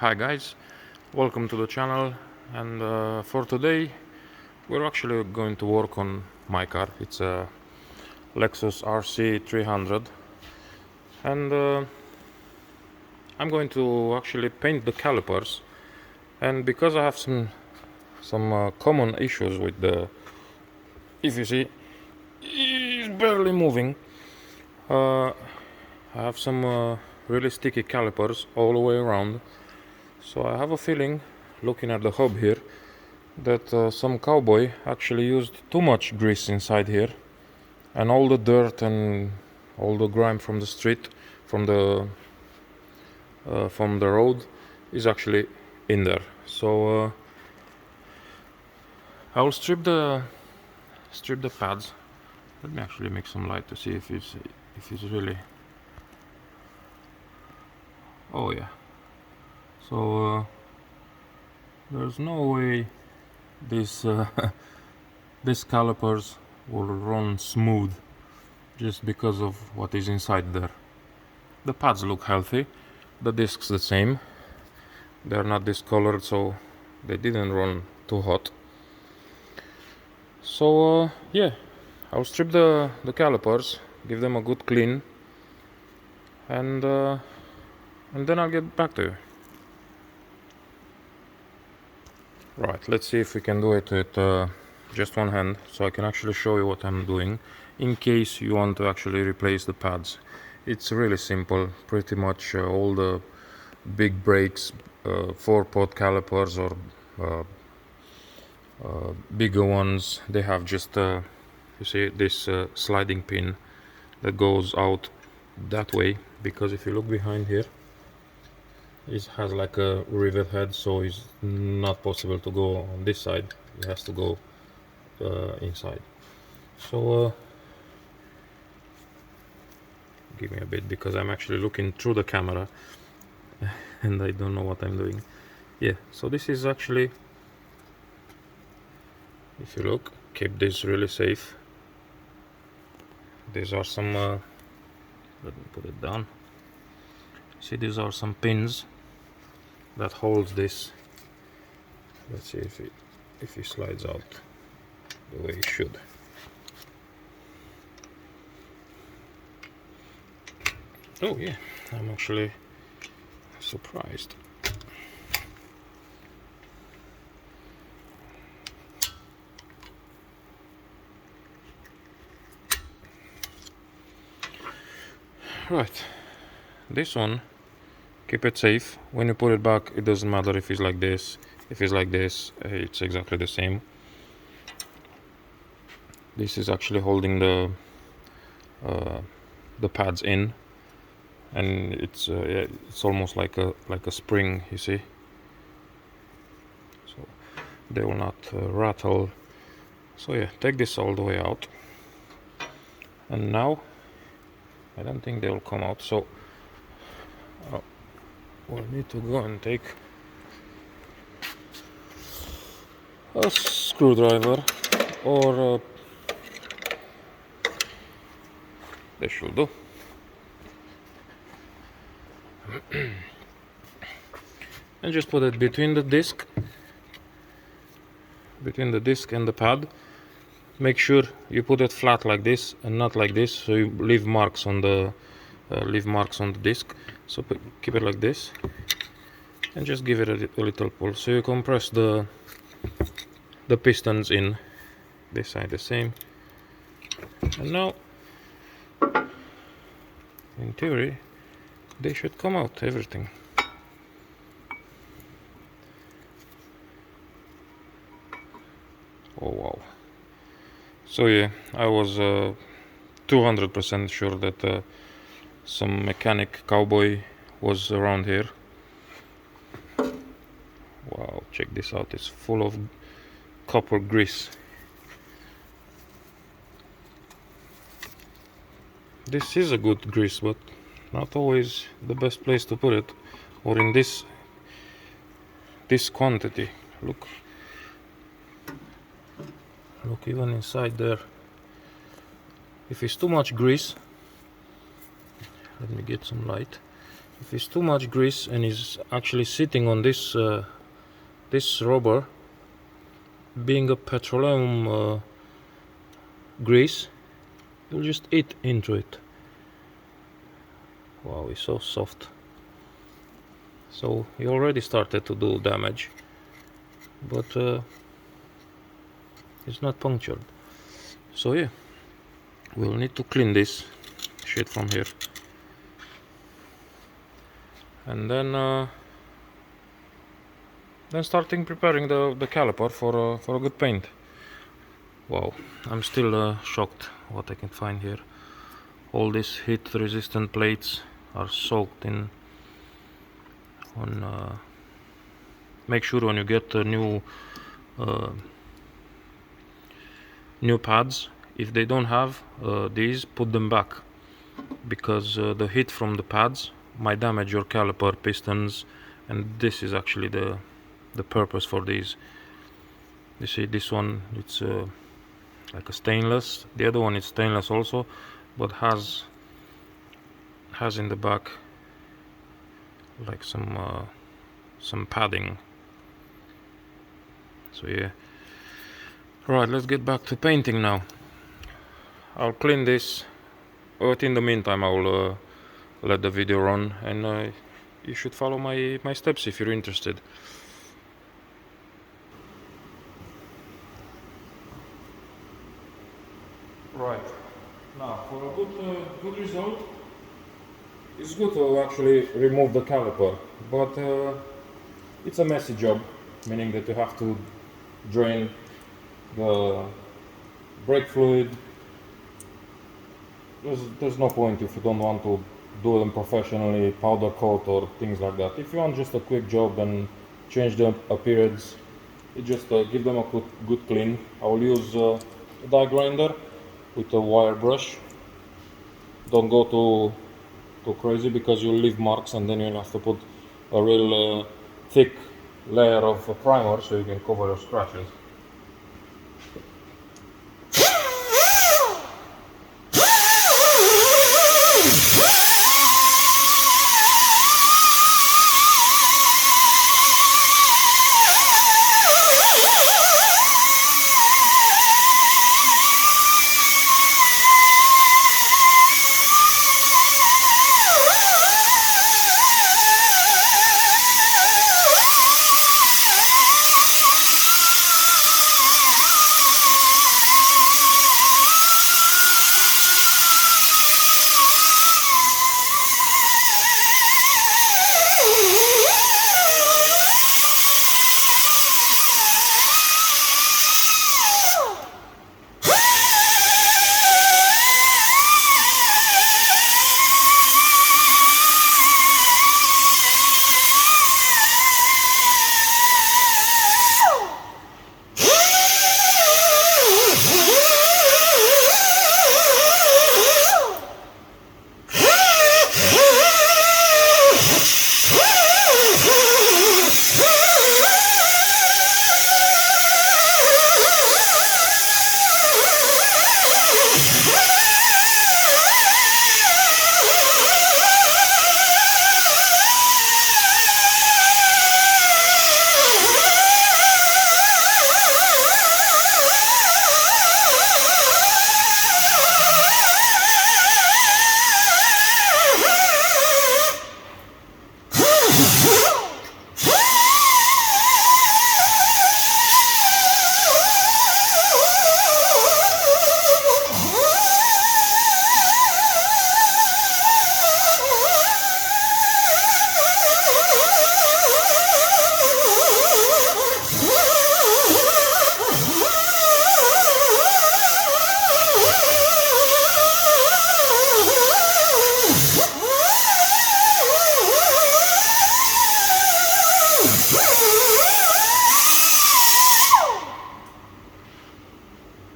Hi guys, welcome to the channel, and for today we're actually going to work on my car. It's a Lexus Rc 300, and I'm going to actually paint the calipers. And because I have some common issues with the, if you see, it's barely moving. I have some really sticky calipers all the way around. So I have a feeling, looking at the hub here, that some cowboy actually used too much grease inside here, and all the dirt and all the grime from the street, from the road, is actually in there. So I will strip the pads. Let me actually make some light to see if it's really. Oh yeah. So there's no way these these calipers will run smooth just because of what is inside there. The pads look healthy, the discs the same. They're not discolored, so they didn't run too hot. So yeah, I'll strip the calipers, give them a good clean, and then I'll get back to you. Right, let's see if we can do it with just one hand, so I can actually show you what I'm doing in case you want to actually replace the pads. It's really simple. Pretty much all the big brakes, 4-pot calipers or bigger ones, they have just you see this sliding pin that goes out that way, because if you look behind here, it has like a rivet head, so it's not possible to go on this side. It has to go inside. So give me a bit, because I'm actually looking through the camera and I don't know what I'm doing. Yeah, so this is actually, if you look, keep this really safe. These are some let me put it down. See, these are some pins that holds this. Let's see if it slides out the way it should. Oh yeah, I'm actually surprised. Right, this one, keep it safe. When you put it back, it doesn't matter if it's like this, if it's like this, it's exactly the same. This is actually holding the pads in, and it's yeah, it's almost like a spring, you see, so they will not rattle. So yeah, take this all the way out, and now I don't think they will come out, so we'll need to go and take a screwdriver, or this should do. And just put it between the disc and the pad. Make sure you put it flat like this and not like this, so you leave marks on the disc. So keep it like this and just give it a little pull, so you compress the pistons in. This side the same. And now, in theory, they should come out, everything. Oh wow. So yeah, I was 200% sure that some mechanic cowboy was around here. Wow, check this out, it's full of copper grease. This is a good grease, but not always the best place to put it, or in this quantity. Look, even inside there. If it's too much grease, let me get some light. if it's too much grease and is actually sitting on this this rubber, being a petroleum grease, you'll just eat into it. Wow, it's so soft. So he already started to do damage, but it's not punctured. So yeah, we'll need to clean this shit from here, and then starting preparing the caliper for a good paint. Wow, I'm still shocked what I can find here. All these heat resistant plates are soaked in on make sure when you get new pads, if they don't have these, put them back, because the heat from the pads might damage your caliper pistons, and this is actually the purpose for these. You see, this one, it's like a stainless. The other one is stainless also, but has in the back like some padding. So yeah. Right, let's get back to painting now. I'll clean this, but in the meantime I will let the video run, and you should follow my steps if you're interested. Right, now for a good result, it's good to actually remove the caliper, but it's a messy job, meaning that you have to drain the brake fluid. There's no point if you don't want to do them professionally, powder coat or things like that. If you want just a quick job and change the appearance, you just give them a good clean. I will use a die grinder with a wire brush. Don't go too crazy, because you'll leave marks, and then you'll have to put a real thick layer of primer so you can cover your scratches.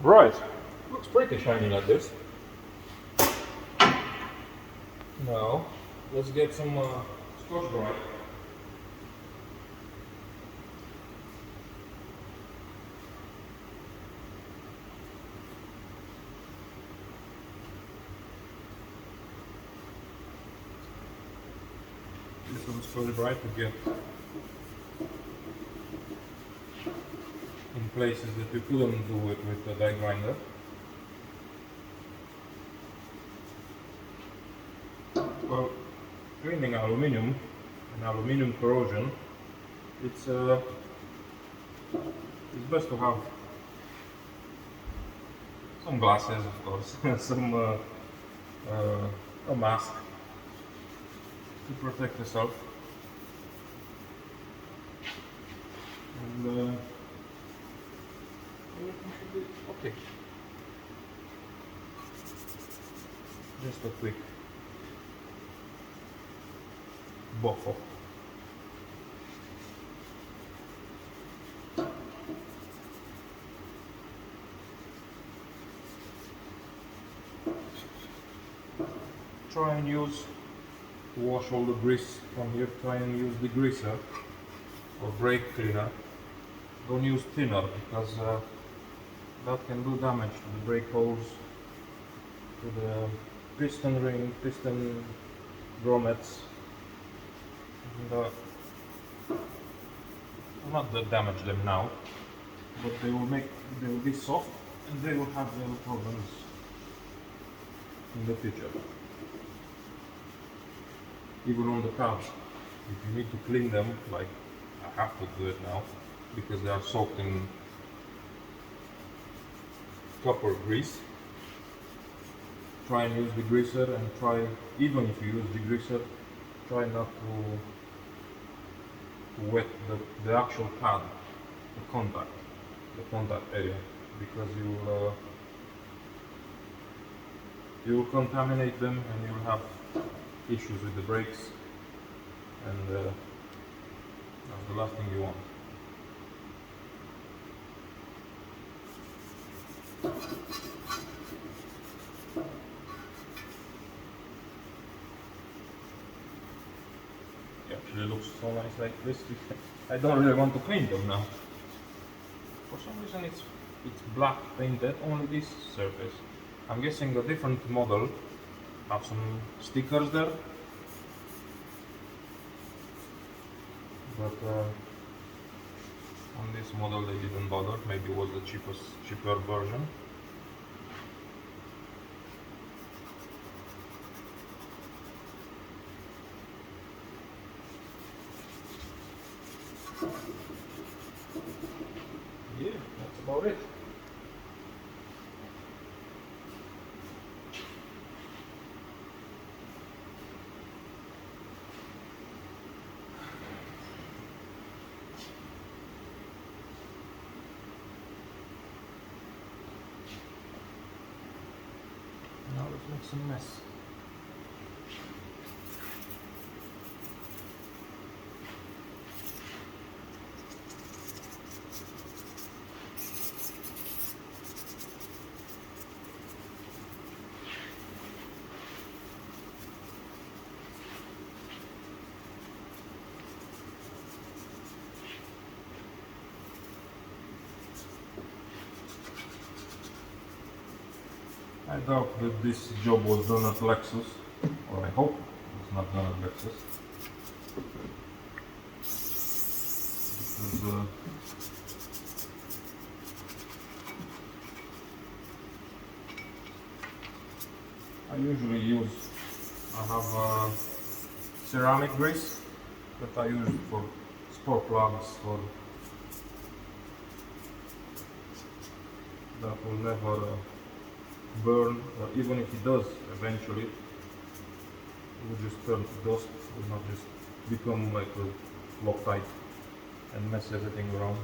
Right, looks pretty shiny like this. Now, let's get some Scotch Brite. This was very bright to get in places that you couldn't do it with the die grinder. Well, cleaning aluminium and aluminium corrosion, it's best to have some glasses, of course, some a mask to protect yourself. And everything should be okay. Just a quick buff. Try and use, to wash all the grease from here, try and use degreaser or brake cleaner. Don't use thinner because that can do damage to the brake holes, to the piston ring, piston grommets, and not that damage them now, but they will be soft and they will have their problems in the future. Even on the cars, if you need to clean them, like I have to do it now because they are soaked in copper grease, try and use degreaser, and try, even if you use degreaser, try not to wet the actual pad, the contact area, because you will contaminate them and you will have issues with the brakes, and that's the last thing you want. It actually looks so nice like this. I don't really want to clean them now. For some reason it's black painted, only this surface. I'm guessing a different model have some stickers there, but on this model they didn't bother. Maybe it was the cheaper version. Yeah, that's about it. Now let's make some mess. I doubt that this job was done at Lexus, or I hope it was not done at Lexus, because I have ceramic grease that I use for spark plugs, that will never burn, or even if it does eventually, it will just turn to dust, it will not just become like a Loctite and mess everything around.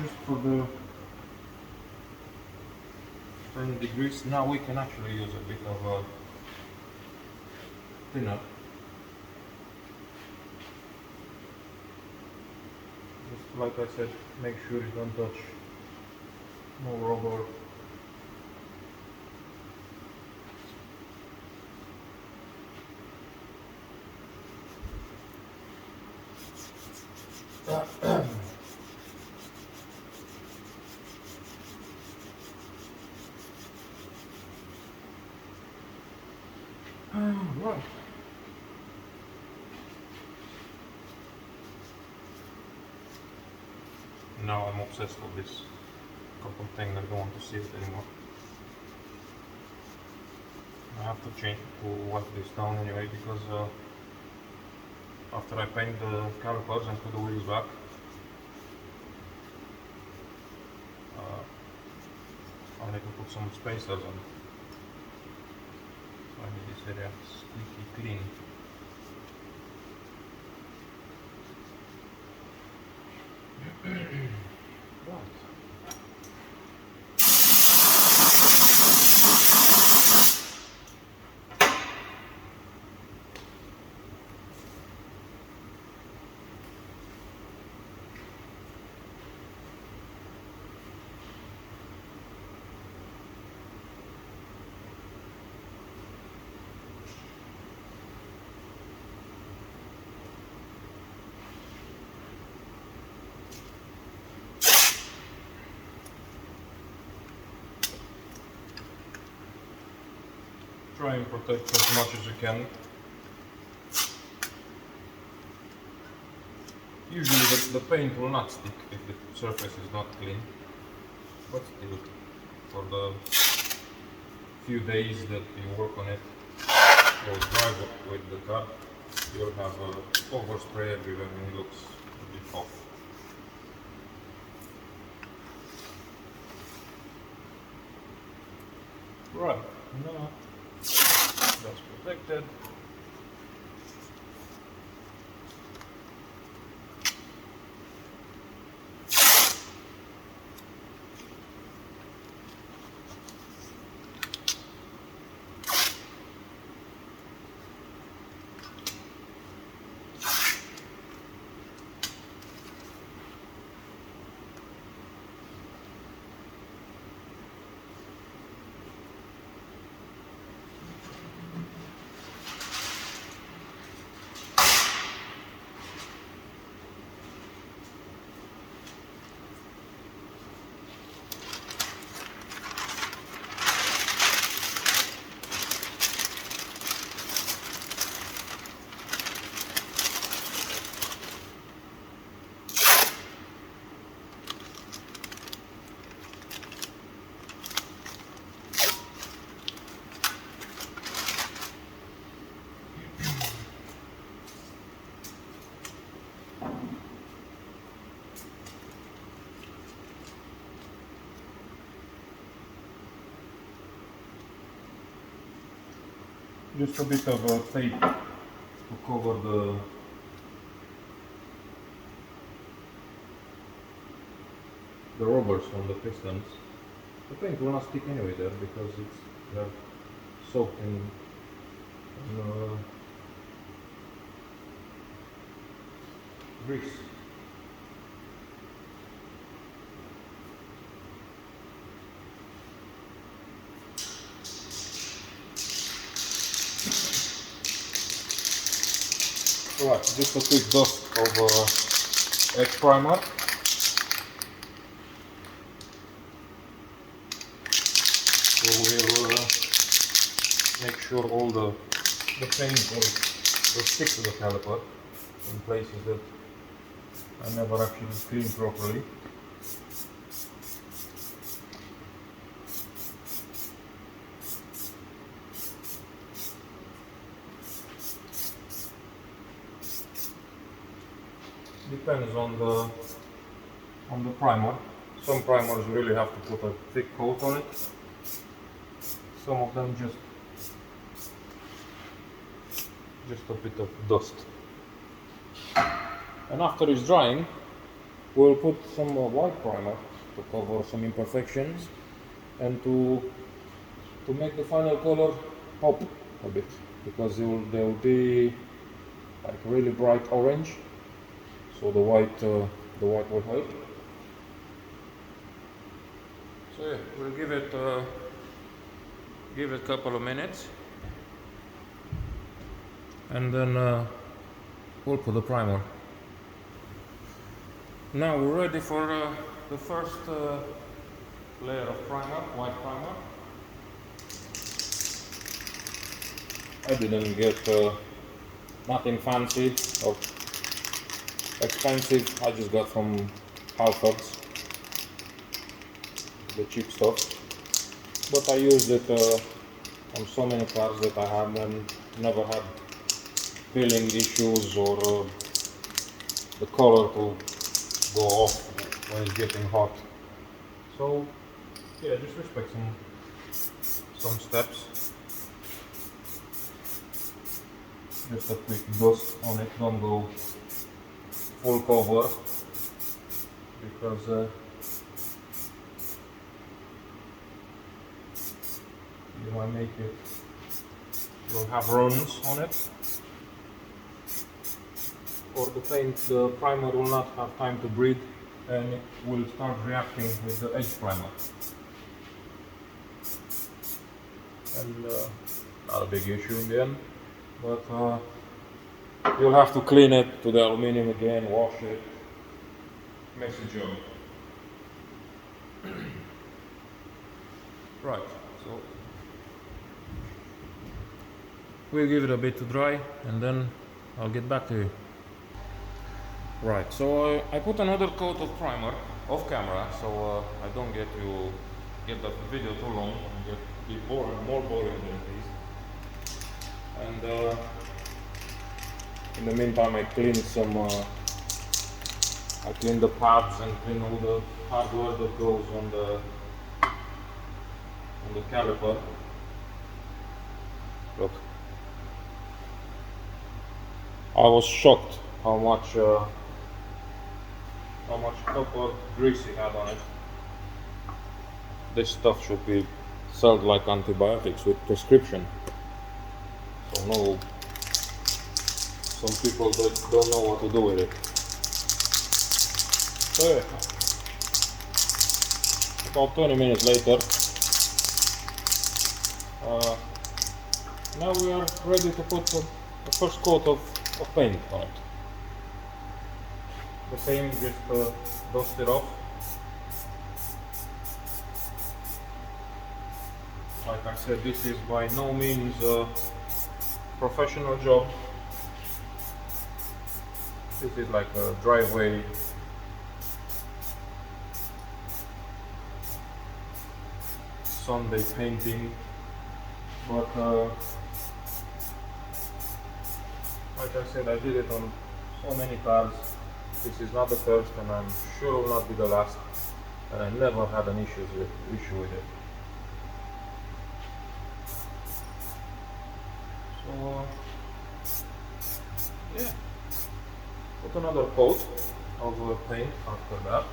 just for the degrees. Now we can actually use a bit of a thinner. Just like I said, make sure you don't touch no rubber. Right. Now I'm obsessed with this couple thing. I don't want to see it anymore. I have to change to wipe this down anyway, because after I paint the calipers and put the wheels back, I'll need to put some spacers on. So I need this area squeaky clean. Right. Try and protect as much as you can. Usually the paint will not stick if the surface is not clean, but still, for the few days that you work on it or drive it with the car, you'll have overspray everywhere and it looks a bit off. Right, now that's protected. Just a bit of tape to cover the rubbers on the pistons. The paint will not stick anyway there because they're soaked in grease. Right, just a quick dust of egg primer. So we'll make sure all the paint will stick to the caliper in places that I never actually cleaned properly. Depends on the primer. Some primers you really have to put a thick coat on it. Some of them just a bit of dust. And after it's drying, We'll put some white primer to cover some imperfections and to make the final color pop a bit, because there will be like really bright orange, so the white will help. So yeah, we'll give it a couple of minutes, and then we'll put the primer. Now we're ready for the first layer of primer, white primer. I didn't get nothing fancy or expensive. I just got from Calipers, the cheap stuff. But I used it on so many cars that I had and never had peeling issues or the color to go off when it's getting hot. So yeah, just respect some steps. Just a quick dust on it, don't go full cover, because you might make it, you'll have runs on it, or the primer will not have time to breathe and it will start reacting with the edge primer. And not a big issue in the end, but you'll have to clean it to the aluminum again, wash it, messy job. Right, so we'll give it a bit to dry and then I'll get back to you. Right, so I put another coat of primer off camera, so I don't get the video too long and be more boring than this. And in the meantime, I cleaned the pads and clean all the hardware that goes on the caliper. Look, I was shocked how much copper grease it had on it. This stuff should be sold like antibiotics with prescription. So no, some people don't know what to do with it. So yeah, about 20 minutes later, now we are ready to put the first coat of paint on it. The same, just dust it off. Like I said, this is by no means a professional job. This is like a driveway Sunday painting, but like I said, I did it on so many cars. This is not the first, and I'm sure will not be the last, and I never had an issue with it. So yeah, put another coat of paint after that.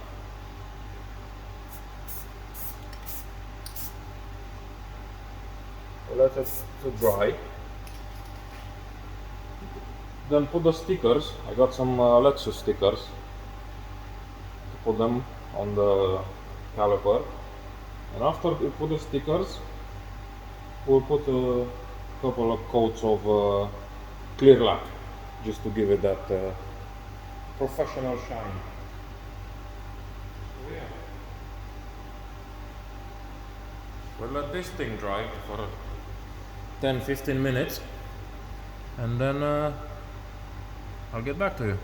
Let it to dry. Then put the stickers. I got some Lexus stickers to put them on the caliper. And after we put the stickers, we'll put a couple of coats of clear lac, just to give it that professional shine. So yeah, we'll let this thing dry for 10-15 minutes, and then I'll get back to you.